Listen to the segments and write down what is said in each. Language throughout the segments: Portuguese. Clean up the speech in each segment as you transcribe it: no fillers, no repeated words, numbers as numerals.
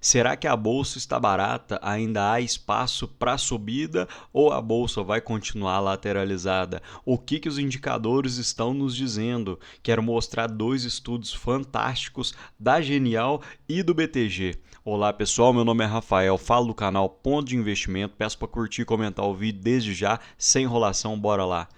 Será que a bolsa está barata? Ainda há espaço para subida ou a bolsa vai continuar lateralizada? O que os indicadores estão nos dizendo? Quero mostrar dois estudos fantásticos da Genial e do BTG. Olá pessoal, meu nome é Rafael, falo do canal Ponto de Investimento. Peço para curtir e comentar o vídeo desde já, sem enrolação, bora lá.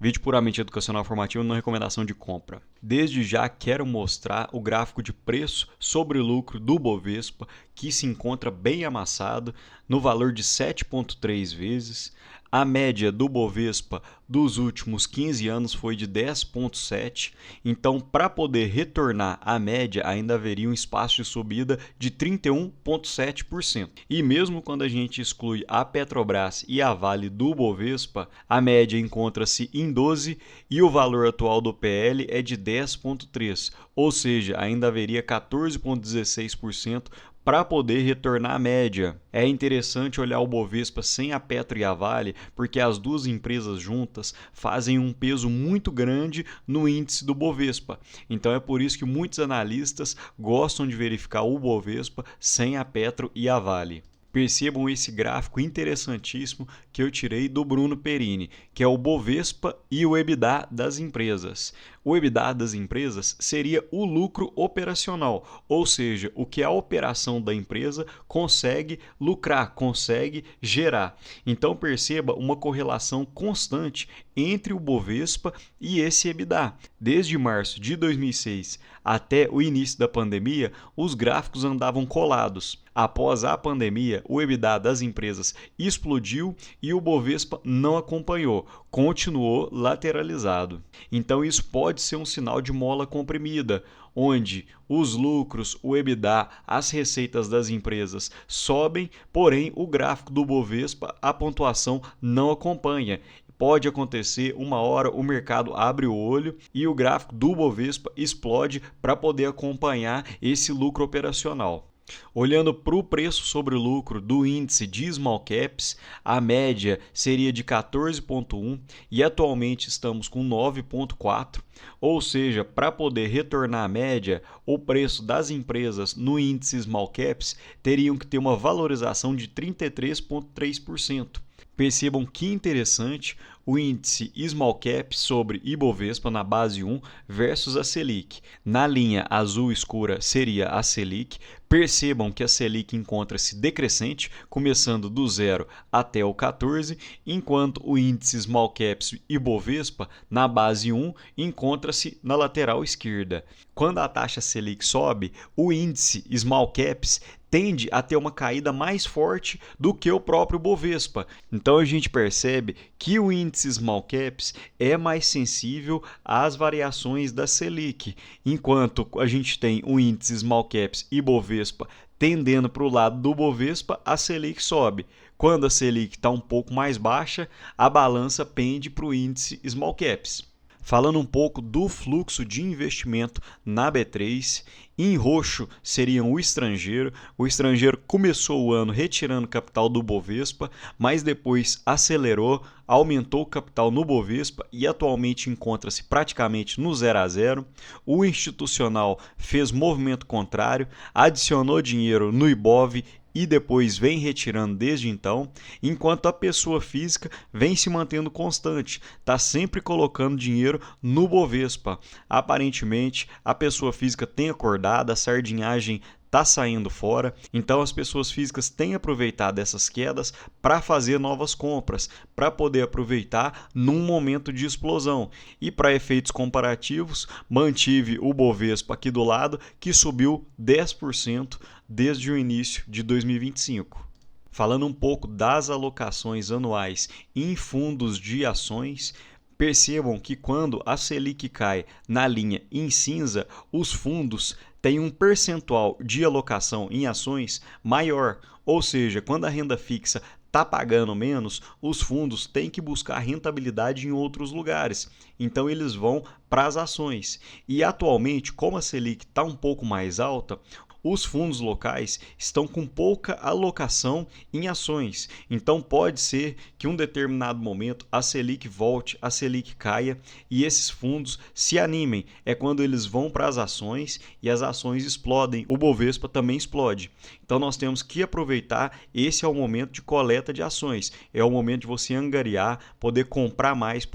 Vídeo puramente educacional formativo, não recomendação de compra. Desde já quero mostrar o gráfico de preço sobre lucro do Bovespa, que se encontra bem amassado, no valor de 7,3 vezes. A média do Bovespa dos últimos 15 anos foi de 10,7, então para poder retornar à média ainda haveria um espaço de subida de 31,7%. E mesmo quando a gente exclui a Petrobras e a Vale do Bovespa, a média encontra-se em 12 e o valor atual do PL é de 10,3, ou seja, ainda haveria 14,16% para poder retornar à média. É interessante olhar o Bovespa sem a Petro e a Vale, porque as duas empresas juntas fazem um peso muito grande no índice do Bovespa. Então é por isso que muitos analistas gostam de verificar o Bovespa sem a Petro e a Vale. Percebam esse gráfico interessantíssimo que eu tirei do Bruno Perini, que é o Bovespa e o EBITDA das empresas. O EBITDA das empresas seria o lucro operacional, ou seja, o que a operação da empresa consegue lucrar, consegue gerar. Então perceba uma correlação constante entre o Bovespa e esse EBITDA. Desde março de 2006 até o início da pandemia, os gráficos andavam colados. Após a pandemia, o EBITDA das empresas explodiu e o Bovespa não acompanhou, continuou lateralizado. Então isso pode ser um sinal de mola comprimida, onde os lucros, o EBITDA, as receitas das empresas sobem, porém o gráfico do Bovespa, a pontuação não acompanha. Pode acontecer, uma hora o mercado abre o olho e o gráfico do Bovespa explode para poder acompanhar esse lucro operacional. Olhando para o preço sobre lucro do índice de Small Caps, a média seria de 14,1 e atualmente estamos com 9,4, ou seja, para poder retornar à média, o preço das empresas no índice Small Caps teriam que ter uma valorização de 33,3%. Percebam que interessante o índice Small Cap sobre Ibovespa na base 1 versus a Selic. Na linha azul escura seria a Selic. Percebam que a Selic encontra-se decrescente, começando do 0 até o 14, enquanto o índice Small Caps Ibovespa na base 1 encontra-se na lateral esquerda. Quando a taxa Selic sobe, o índice Small Caps tende a ter uma caída mais forte do que o próprio Bovespa. Então a gente percebe que o índice Small Caps é mais sensível às variações da Selic, enquanto a gente tem o índice Small Caps e Bovespa tendendo para o lado do Bovespa, a Selic sobe. Quando a Selic está um pouco mais baixa, a balança pende para o índice Small Caps. Falando um pouco do fluxo de investimento na B3, em roxo seria o estrangeiro. O estrangeiro começou o ano retirando capital do Bovespa, mas depois acelerou, aumentou o capital no Bovespa e atualmente encontra-se praticamente no 0 a 0. O institucional fez movimento contrário, adicionou dinheiro no Ibov e depois vem retirando desde então, enquanto a pessoa física vem se mantendo constante, está sempre colocando dinheiro no Bovespa. Aparentemente, a pessoa física tem acordado, a sardinhagem está saindo fora, então as pessoas físicas têm aproveitado essas quedas para fazer novas compras, para poder aproveitar num momento de explosão. E para efeitos comparativos, mantive o Bovespa aqui do lado, que subiu 10% desde o início de 2025. Falando um pouco das alocações anuais em fundos de ações, percebam que quando a Selic cai na linha em cinza, os fundos têm um percentual de alocação em ações maior, ou seja, quando a renda fixa está pagando menos, os fundos têm que buscar rentabilidade em outros lugares. Então eles vão para as ações. E atualmente, como a Selic está um pouco mais alta, os fundos locais estão com pouca alocação em ações. Então pode ser que em um determinado momento a Selic volte, a Selic caia e esses fundos se animem. É quando eles vão para as ações e as ações explodem. O Bovespa também explode. Então nós temos que aproveitar, esse é o momento de coleta de ações, é o momento de você angariar, poder comprar mais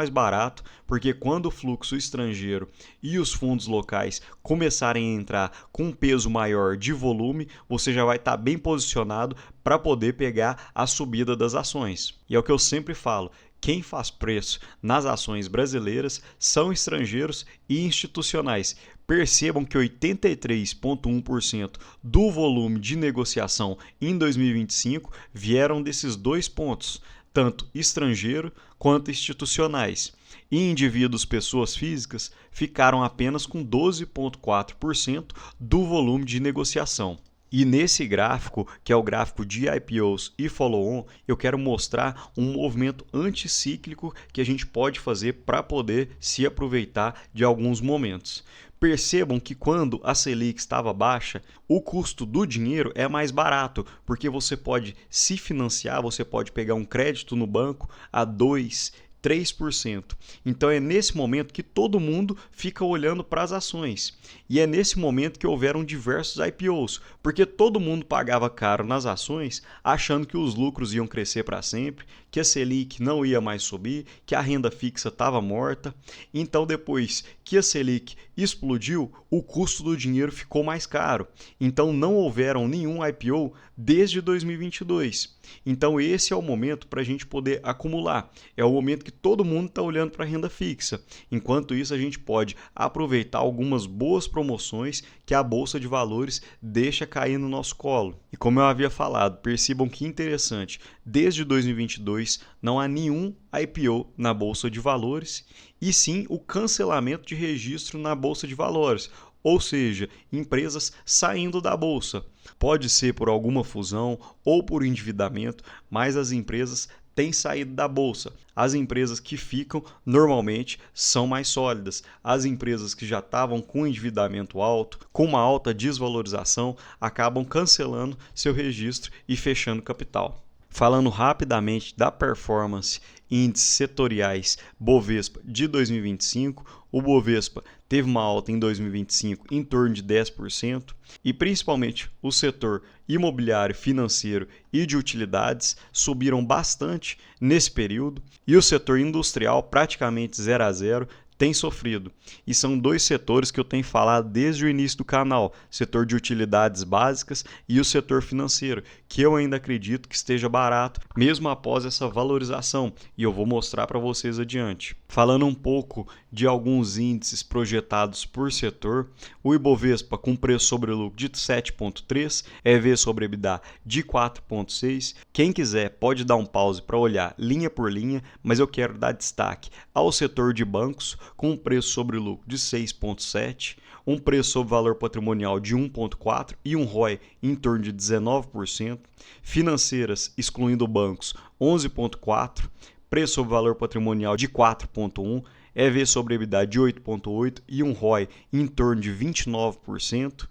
barato, porque quando o fluxo estrangeiro e os fundos locais começarem a entrar com um peso maior de volume, você já vai estar bem posicionado para poder pegar a subida das ações. E é o que eu sempre falo, quem faz preço nas ações brasileiras são estrangeiros e institucionais. Percebam que 83,1% do volume de negociação em 2025 vieram desses dois pontos, tanto estrangeiro quanto institucionais. E indivíduos, pessoas físicas, ficaram apenas com 12,4% do volume de negociação. E nesse gráfico, que é o gráfico de IPOs e follow-on, eu quero mostrar um movimento anticíclico que a gente pode fazer para poder se aproveitar de alguns momentos. Percebam que quando a Selic estava baixa, o custo do dinheiro é mais barato, porque você pode se financiar, você pode pegar um crédito no banco a 2%, 3%. Então é nesse momento que todo mundo fica olhando para as ações. E é nesse momento que houveram diversos IPOs, porque todo mundo pagava caro nas ações, achando que os lucros iam crescer para sempre, que a Selic não ia mais subir, que a renda fixa estava morta. Então depois que a Selic explodiu, o custo do dinheiro ficou mais caro. Então não houveram nenhum IPO desde 2022. Então esse é o momento para a gente poder acumular. É o momento que todo mundo está olhando para a renda fixa. Enquanto isso, a gente pode aproveitar algumas boas promoções que a Bolsa de Valores deixa cair no nosso colo. E como eu havia falado, percebam que interessante, desde 2022 não há nenhum IPO na Bolsa de Valores e sim o cancelamento de registro na Bolsa de Valores. Ou seja, empresas saindo da bolsa. Pode ser por alguma fusão ou por endividamento, mas as empresas têm saído da bolsa. As empresas que ficam normalmente são mais sólidas. As empresas que já estavam com endividamento alto, com uma alta desvalorização, acabam cancelando seu registro e fechando capital. Falando rapidamente da performance índices setoriais Bovespa de 2025, o Bovespa teve uma alta em 2025 em torno de 10% e principalmente o setor imobiliário, financeiro e de utilidades subiram bastante nesse período e o setor industrial praticamente 0 a 0 tem sofrido. E são dois setores que eu tenho falado desde o início do canal, setor de utilidades básicas e o setor financeiro, que eu ainda acredito que esteja barato, mesmo após essa valorização, e eu vou mostrar para vocês adiante. Falando um pouco de alguns índices projetados por setor, o Ibovespa com preço sobre lucro de 7,3, EV sobre EBITDA de 4,6. Quem quiser pode dar um pause para olhar linha por linha, mas eu quero dar destaque ao setor de bancos, com um preço sobre lucro de 6,7, um preço sobre valor patrimonial de 1,4 e um ROI em torno de 19%, financeiras, excluindo bancos, 11,4, preço sobre valor patrimonial de 4,1, EV sobre EBITDA de 8,8 e um ROI em torno de 29%.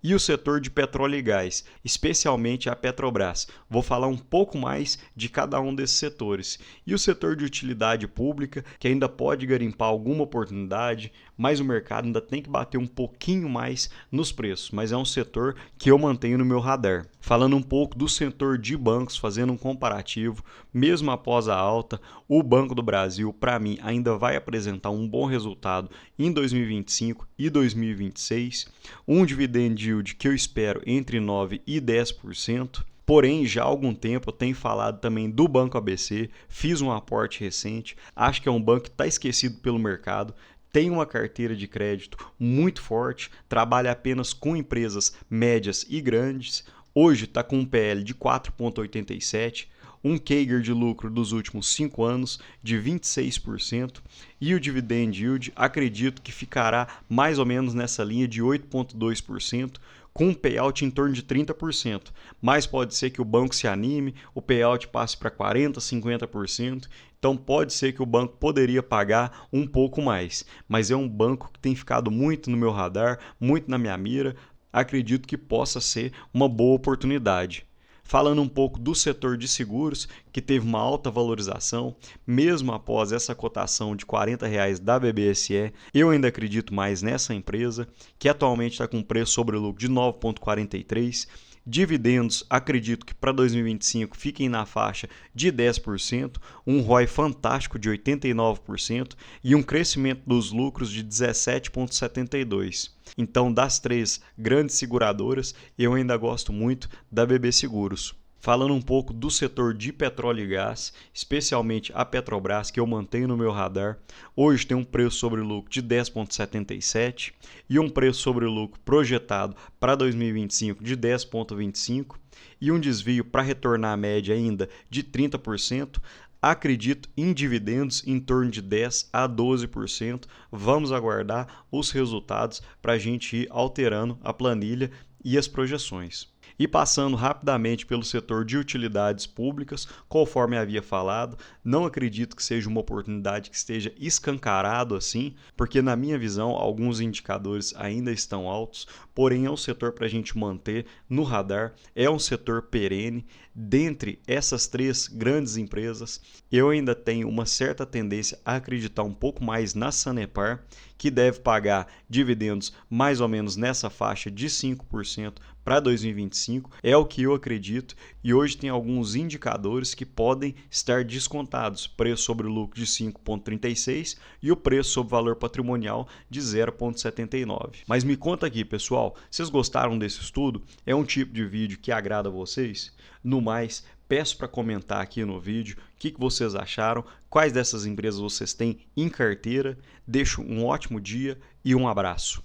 E o setor de petróleo e gás, especialmente a Petrobras. Vou falar um pouco mais de cada um desses setores. E o setor de utilidade pública, que ainda pode garimpar alguma oportunidade, mas o mercado ainda tem que bater um pouquinho mais nos preços, mas é um setor que eu mantenho no meu radar. Falando um pouco do setor de bancos, fazendo um comparativo, mesmo após a alta, o Banco do Brasil, para mim, ainda vai apresentar um bom resultado em 2025 e 2026, um dividend yield que eu espero entre 9% e 10%. Porém, já há algum tempo eu tenho falado também do Banco ABC, fiz um aporte recente, acho que é um banco que está esquecido pelo mercado, tem uma carteira de crédito muito forte, trabalha apenas com empresas médias e grandes, hoje está com um PL de 4,87%, um CAGR de lucro dos últimos 5 anos de 26% e o dividend yield acredito que ficará mais ou menos nessa linha de 8,2%, com um payout em torno de 30%, mas pode ser que o banco se anime, o payout passe para 40%, 50%, então pode ser que o banco poderia pagar um pouco mais, mas é um banco que tem ficado muito no meu radar, muito na minha mira, acredito que possa ser uma boa oportunidade. Falando um pouco do setor de seguros, que teve uma alta valorização, mesmo após essa cotação de R$ 40 da BBSE, eu ainda acredito mais nessa empresa, que atualmente está com preço sobre lucro de 9,43, Dividendos, acredito que para 2025 fiquem na faixa de 10%, um ROI fantástico de 89% e um crescimento dos lucros de 17,72%. Então, das três grandes seguradoras, eu ainda gosto muito da BB Seguros. Falando um pouco do setor de petróleo e gás, especialmente a Petrobras, que eu mantenho no meu radar, hoje tem um preço sobre lucro de 10,77 e um preço sobre lucro projetado para 2025 de 10,25 e um desvio para retornar à média ainda de 30%. Acredito em dividendos em torno de 10 a 12%. Vamos aguardar os resultados para a gente ir alterando a planilha e as projeções. E passando rapidamente pelo setor de utilidades públicas, conforme havia falado, não acredito que seja uma oportunidade que esteja escancarado assim, porque na minha visão alguns indicadores ainda estão altos, porém é um setor para a gente manter no radar, é um setor perene. Dentre essas três grandes empresas, eu ainda tenho uma certa tendência a acreditar um pouco mais na Sanepar, que deve pagar dividendos mais ou menos nessa faixa de 5% para 2025, é o que eu acredito, e hoje tem alguns indicadores que podem estar descontados, preço sobre lucro de 5,36 e o preço sobre valor patrimonial de 0,79. Mas me conta aqui, pessoal, vocês gostaram desse estudo? É um tipo de vídeo que agrada a vocês? No mais, peço para comentar aqui no vídeo o que vocês acharam, quais dessas empresas vocês têm em carteira. Deixo um ótimo dia e um abraço.